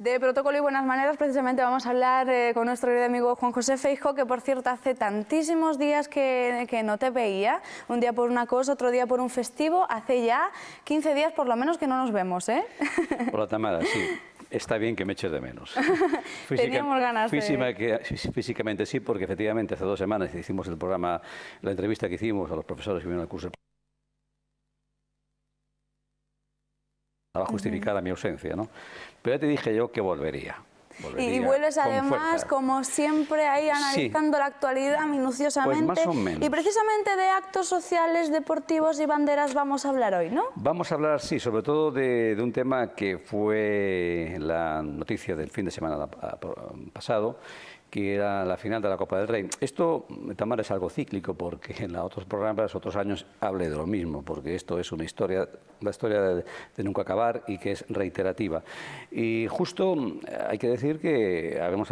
De protocolo y buenas maneras, precisamente vamos a hablar con nuestro querido amigo Juan José Feijóo, que por cierto hace tantísimos días que no te veía, un día por una cosa, otro día por un festivo, hace ya 15 días por lo menos que no nos vemos, ¿eh? Hola Tamara, sí, está bien que me eches de menos. Teníamos ganas Físicamente sí, porque efectivamente hace 2 semanas hicimos el programa, la entrevista que hicimos a los profesores que vinieron al curso. Estaba justificada mi ausencia, ¿no? Pero ya te dije yo que volvería. Y vuelves además, como siempre, ahí analizando la actualidad minuciosamente. Pues más o menos. Y precisamente de actos sociales, deportivos y banderas vamos a hablar hoy, ¿no? Vamos a hablar, sí, sobre todo de un tema que fue la noticia del fin de semana pasado, que era la final de la Copa del Rey. Esto, Tamara, es algo cíclico, porque en otros programas, otros años, hablé de lo mismo, porque esto es una historia, la historia de nunca acabar y que es reiterativa. Y justo hay que decir que íbamos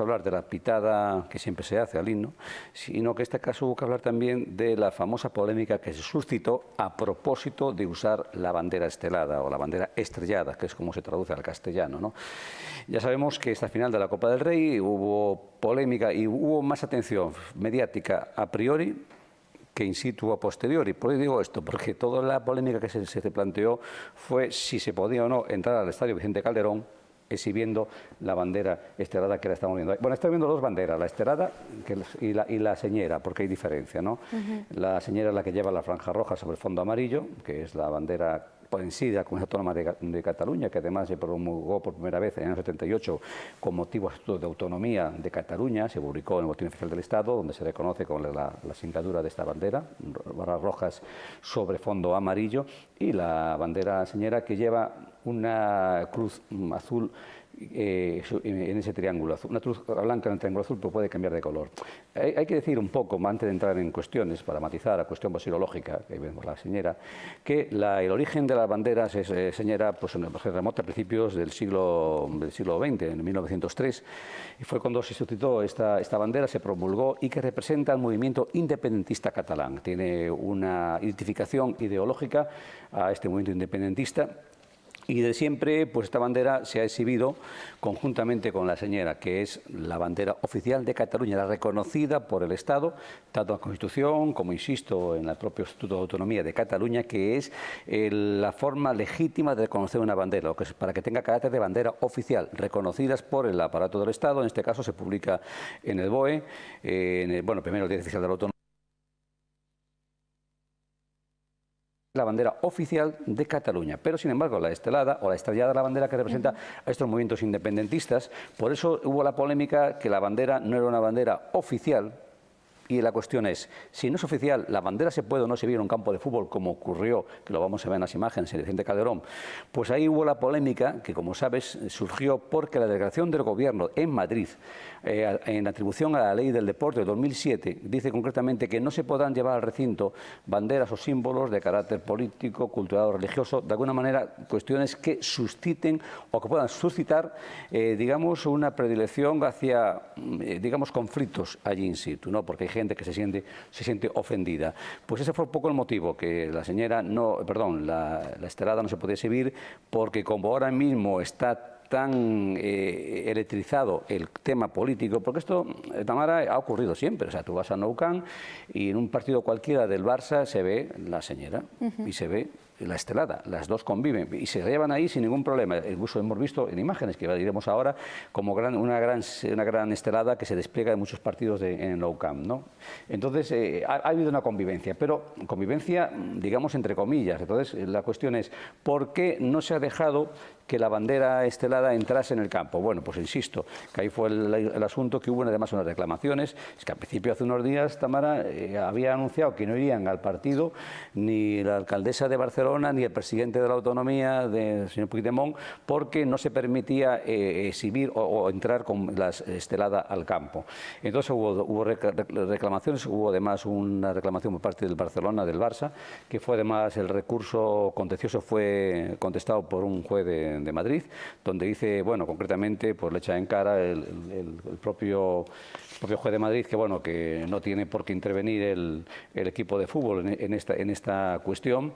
a hablar de la pitada que siempre se hace al himno, sino que en este caso hubo que hablar también de la famosa polémica que se suscitó a propósito de usar la bandera estelada o la bandera estrellada, que es como se traduce al castellano, ¿no? Ya sabemos que esta final de la Copa del Rey hubo polémica y hubo más atención mediática a priori que in situ a posteriori. ¿Por qué digo esto? Porque toda la polémica que se planteó fue si se podía o no entrar al Estadio Vicente Calderón exhibiendo la bandera estelada que la estamos viendo. Bueno, estamos viendo 2 banderas, la estelada y la señera, porque hay diferencia, ¿no? La señera es la que lleva la franja roja sobre fondo amarillo, que es la bandera en sí de la Comunidad Autónoma de Cataluña, que además se promulgó por primera vez en el año 78 con motivo de autonomía de Cataluña, se publicó en el Boletín Oficial del Estado, donde se reconoce con la singladura de esta bandera, barras rojas sobre fondo amarillo, y la bandera señera que lleva una cruz azul en ese triángulo azul, una cruz blanca en el triángulo azul, pero puede cambiar de color. Hay que decir un poco, antes de entrar en cuestiones, para matizar la cuestión basilológica, que vemos la señera, que el origen de las banderas señera pues, se remonta a principios del siglo XX, en 1903, y fue cuando se suscitó esta bandera, se promulgó y que representa el movimiento independentista catalán. Tiene una identificación ideológica a este movimiento independentista. Y de siempre, pues esta bandera se ha exhibido conjuntamente con la señera, que es la bandera oficial de Cataluña, la reconocida por el Estado, tanto en la Constitución como, insisto, en el propio Estatuto de Autonomía de Cataluña, que es la forma legítima de reconocer una bandera, que es para que tenga carácter de bandera oficial, reconocidas por el aparato del Estado. En este caso se publica en el BOE, primero el Diario Oficial de la Autonomía, la bandera oficial de Cataluña, pero sin embargo la estelada o la estrellada es la bandera que representa a estos movimientos independentistas. Por eso hubo la polémica que la bandera no era una bandera oficial. Y la cuestión es, si no es oficial, ¿la bandera se puede o no exhibir en un campo de fútbol, como ocurrió, que lo vamos a ver en las imágenes, en el Vicente Calderón? Pues ahí hubo la polémica, que como sabes, surgió porque la delegación del Gobierno en Madrid, en atribución a la Ley del Deporte de 2007, dice concretamente que no se podrán llevar al recinto banderas o símbolos de carácter político, cultural o religioso, de alguna manera cuestiones que susciten o que puedan suscitar, digamos, una predilección hacia, digamos, conflictos allí in situ, ¿no? Porque hay gente que se siente ofendida. Pues ese fue un poco el motivo, que la la estelada no se podía exhibir, porque como ahora mismo está tan electrizado el tema político, porque esto, Tamara, ha ocurrido siempre. O sea, tú vas a Nou Camp y en un partido cualquiera del Barça se ve la señera y se ve la estelada, las dos conviven y se llevan ahí sin ningún problema. Incluso hemos visto en imágenes que diremos ahora como una gran estelada que se despliega en muchos partidos en Nou Camp, ¿no? Entonces ha habido una convivencia, pero convivencia, digamos, entre comillas. Entonces la cuestión es, ¿por qué no se ha dejado que la bandera estelada entrase en el campo? Bueno, pues insisto, que ahí fue el asunto, que hubo además unas reclamaciones. Es que al principio, hace unos días, Tamara había anunciado que no irían al partido ni la alcaldesa de Barcelona ni el presidente de la Autonomía, el señor Puigdemont, porque no se permitía exhibir o entrar con la estelada al campo. Entonces hubo reclamaciones, hubo además una reclamación por parte del Barcelona, del Barça, que fue además el recurso contencioso fue contestado por un juez de Madrid, donde dice, bueno, concretamente, pues le echa en cara el propio juez de Madrid, que bueno, que no tiene por qué intervenir el equipo de fútbol en esta cuestión,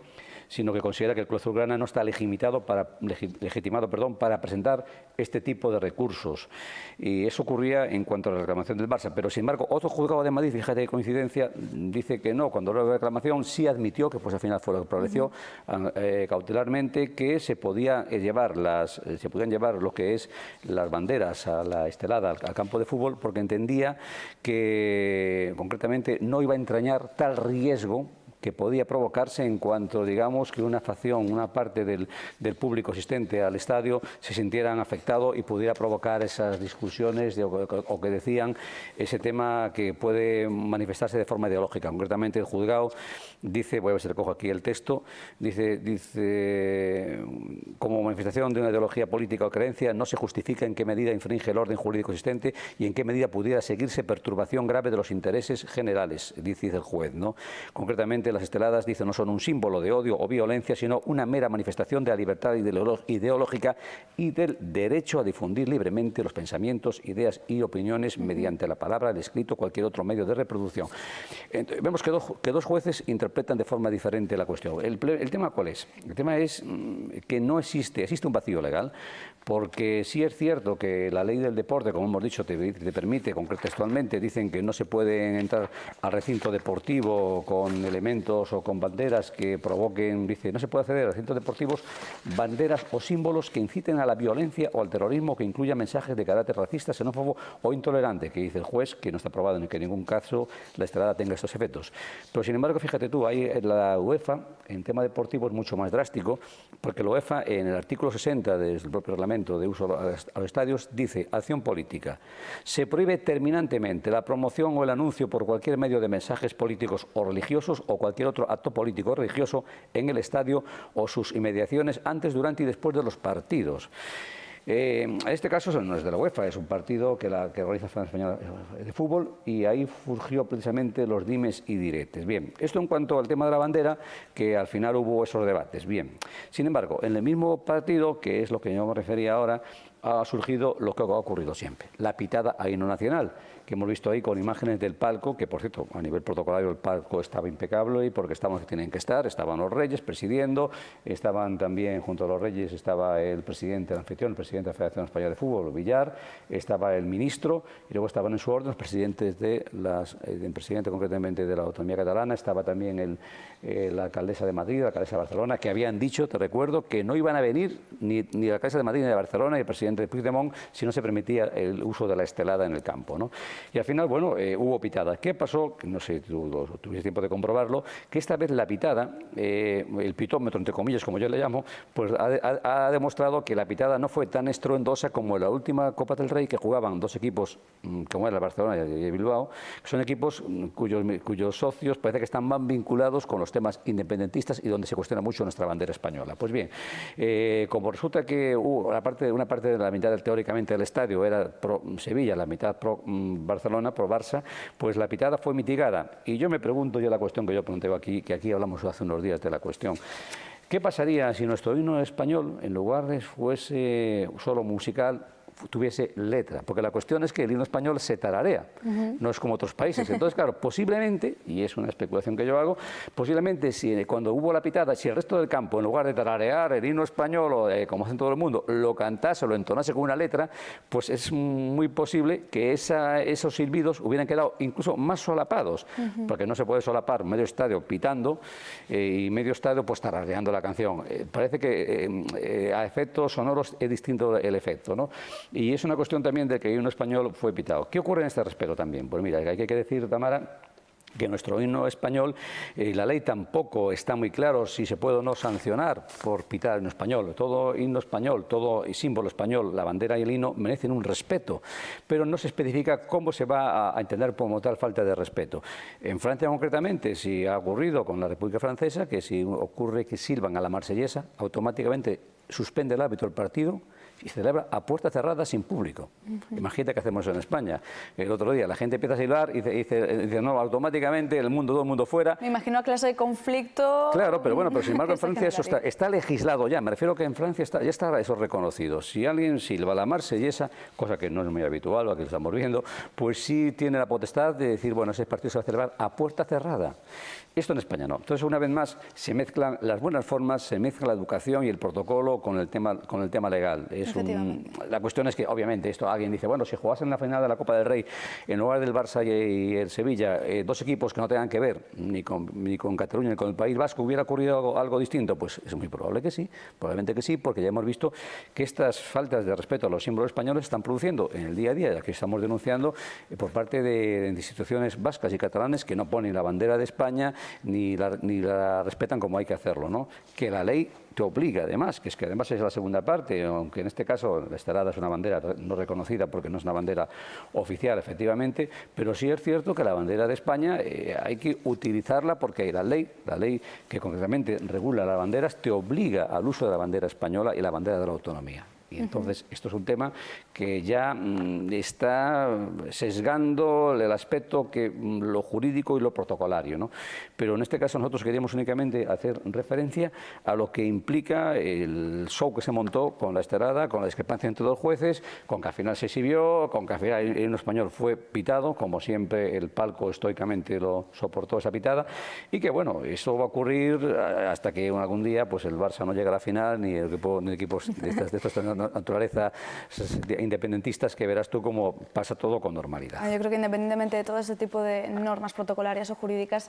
sino que considera que el club azulgrana no está legitimado para presentar este tipo de recursos. Y eso ocurría en cuanto a la reclamación del Barça. Pero, sin embargo, otro juzgado de Madrid, fíjate qué coincidencia, dice que no. Cuando la reclamación sí admitió, que pues al final fue lo que prevaleció cautelarmente, que se podían llevar lo que es las banderas a la estelada, al campo de fútbol, porque entendía que concretamente no iba a entrañar tal riesgo que podía provocarse en cuanto, digamos, que una facción, una parte del público asistente al estadio se sintieran afectado y pudiera provocar esas discusiones o que decían ese tema que puede manifestarse de forma ideológica. Concretamente, el juzgado dice, voy a ver si recojo aquí el texto, dice como manifestación de una ideología política o creencia no se justifica en qué medida infringe el orden jurídico existente y en qué medida pudiera seguirse perturbación grave de los intereses generales, dice el juez, ¿no? Concretamente, las esteladas, dice, no son un símbolo de odio o violencia, sino una mera manifestación de la libertad ideológica y del derecho a difundir libremente los pensamientos, ideas y opiniones mediante la palabra, el escrito o cualquier otro medio de reproducción. Entonces, vemos que dos jueces interpretan de forma diferente la cuestión. ¿El tema cuál es? El tema es que no existe un vacío legal, porque sí es cierto que la ley del deporte, como hemos dicho, te permite, textualmente, dicen que no se pueden entrar al recinto deportivo con elementos o con banderas que provoquen, dice, no se puede acceder a recintos deportivos, banderas o símbolos que inciten a la violencia o al terrorismo, que incluya mensajes de carácter racista, xenófobo o intolerante, que dice el juez que no está probado en que en ningún caso la estelada tenga estos efectos. Pero, sin embargo, fíjate tú, ahí la UEFA, en tema deportivo, es mucho más drástico, porque la UEFA, en el artículo 60 del propio reglamento de uso a los estadios, dice, acción política. Se prohíbe terminantemente la promoción o el anuncio por cualquier medio de mensajes políticos o religiosos o cualquier otro acto político o religioso en el estadio o sus inmediaciones antes, durante y después de los partidos. En este caso no es de la UEFA, es un partido que organiza la Federación Española de Fútbol, y ahí surgió precisamente los dimes y diretes. Bien, esto en cuanto al tema de la bandera, que al final hubo esos debates. Bien, sin embargo, en el mismo partido, que es lo que yo me refería ahora, ha surgido lo que ha ocurrido siempre, la pitada a himno nacional, que hemos visto ahí con imágenes del palco, que por cierto, a nivel protocolario el palco estaba impecable, y porque estaban los que tienen que estar, estaban los reyes presidiendo, estaban también junto a los reyes, estaba el presidente, el anfitrión, el presidente de la Federación Española de Fútbol, Villar, estaba el ministro, y luego estaban en su orden los presidentes el presidente concretamente de la autonomía catalana, estaba también la alcaldesa de Madrid, la alcaldesa de Barcelona, que habían dicho, te recuerdo, que no iban a venir ni la alcaldesa de Madrid ni de Barcelona, y el presidente de Puigdemont, si no se permitía el uso de la estelada en el campo, ¿no? Y al final, bueno, hubo pitada. ¿Qué pasó? No sé, tú tuviste tiempo de comprobarlo, que esta vez la pitada, el pitómetro, entre comillas, como yo le llamo, pues ha demostrado que la pitada no fue tan estruendosa como en la última Copa del Rey, que jugaban dos equipos, como era el Barcelona y el Bilbao, que son equipos cuyos socios parece que están más vinculados con los temas independentistas y donde se cuestiona mucho nuestra bandera española. Pues bien, como resulta que una parte de la mitad teóricamente del estadio era pro Sevilla, la mitad pro Barcelona, pro Barça, pues la pitada fue mitigada. Y yo me pregunto, la cuestión que yo planteo aquí, que aquí hablamos hace unos días de la cuestión, ¿qué pasaría si nuestro himno español, en lugar de fuese solo musical, tuviese letra? Porque la cuestión es que el himno español se tararea, no es como otros países. Entonces, claro, posiblemente, y es una especulación que yo hago, posiblemente si cuando hubo la pitada, si el resto del campo, en lugar de tararear el himno español, o como hacen todo el mundo, lo cantase o lo entonase con una letra, pues es muy posible que esos silbidos hubieran quedado incluso más solapados, porque no se puede solapar medio estadio pitando y medio estadio pues tarareando la canción. Parece que a efectos sonoros es distinto el efecto, ¿no? Y es una cuestión también de que el himno español fue pitado. ¿Qué ocurre en este respecto también? Pues mira, hay que decir, Tamara, que nuestro himno español, la ley tampoco está muy claro si se puede o no sancionar por pitar el himno español. Todo himno español, todo símbolo español, la bandera y el himno merecen un respeto, pero no se especifica cómo se va a entender como tal falta de respeto. En Francia concretamente, si ha ocurrido con la República Francesa, que si ocurre que silban a la marsellesa, automáticamente suspende el árbitro el partido. y se celebra a puertas cerradas sin público. Imagínate que hacemos eso en España. El otro día la gente empieza a silbar y dice no, automáticamente todo el mundo fuera. Me imagino a clase de conflicto. Claro, pero bueno, pero sin embargo en Francia eso está legislado ya. Me refiero que en Francia ya está eso reconocido. Si alguien silba la marsellesa, cosa que no es muy habitual, lo que estamos viendo, pues sí tiene la potestad de decir, bueno, ese partido se va a celebrar a puerta cerrada. Esto en España no. Entonces, una vez más, se mezclan las buenas formas, se mezcla la educación y el protocolo con el tema legal. La cuestión es que, obviamente, esto alguien dice, bueno, si jugasen en la final de la Copa del Rey en lugar del Barça y el Sevilla, dos equipos que no tengan que ver ni con Cataluña ni con el País Vasco, ¿hubiera ocurrido algo distinto? Pues es muy probable que sí, probablemente que sí, porque ya hemos visto que estas faltas de respeto a los símbolos españoles están produciendo en el día a día, que estamos denunciando por parte de instituciones vascas y catalanes que no ponen la bandera de España ni la respetan como hay que hacerlo, ¿no? Que la ley te obliga, además, que además es la segunda parte, aunque en este caso la estelada es una bandera no reconocida porque no es una bandera oficial, efectivamente, pero sí es cierto que la bandera de España hay que utilizarla porque la ley que concretamente regula las banderas te obliga al uso de la bandera española y la bandera de la autonomía. Y entonces esto es un tema que ya está sesgando el aspecto lo jurídico y lo protocolario, ¿no? Pero en este caso nosotros queríamos únicamente hacer referencia a lo que implica el show que se montó con la estelada, con la discrepancia entre dos jueces, con que al final se exhibió, con que al final el himno español fue pitado, como siempre el palco estoicamente lo soportó esa pitada, y que bueno, eso va a ocurrir hasta que algún día pues el Barça no llegue a la final, ni equipos de estas naturaleza independentistas, que verás tú cómo pasa todo con normalidad. Yo creo que independientemente de todo ese tipo de normas protocolarias o jurídicas,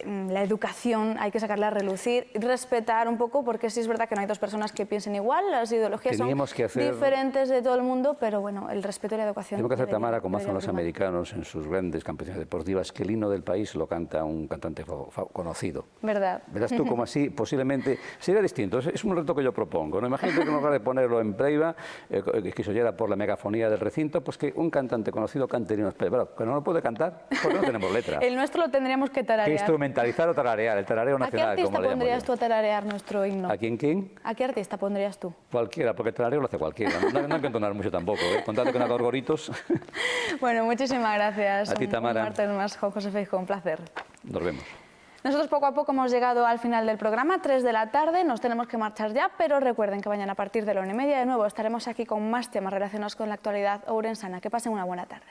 la educación hay que sacarla a relucir y respetar un poco, porque sí es verdad que no hay dos personas que piensen igual, las ideologías son diferentes de todo el mundo, pero bueno, el respeto y la educación. Tengo que hacer, Tamara, como hacen los americanos en sus grandes campañas deportivas, que el himno del país lo canta un cantante conocido. ¿Verdad? Verás tú como así posiblemente sería distinto. Es un reto que yo propongo, ¿no? Imagínate que en lugar de ponerlo en Preiva, que se oyera por la megafonía del recinto, pues que un cantante conocido cante el himno español. Pero que no lo puede cantar porque no tenemos letra. El nuestro lo tendríamos que tararear. Que instrumentalizar o tararear, el tarareo nacional. ¿A qué artista pondrías tú a tararear nuestro himno? ¿A quién? ¿A qué artista pondrías tú? Cualquiera, porque el tarareo lo hace cualquiera. No hay que entonar mucho tampoco, ¿eh? Contadle con dos goritos. Bueno, muchísimas gracias. A ti, Tamara. Un martes más, Juan José Feijóo, un placer. Nos vemos. Nosotros poco a poco hemos llegado al final del programa, 3 de la tarde, nos tenemos que marchar ya, pero recuerden que mañana a partir de la 1:30 de nuevo estaremos aquí con más temas relacionados con la actualidad ourensana. Que pasen una buena tarde.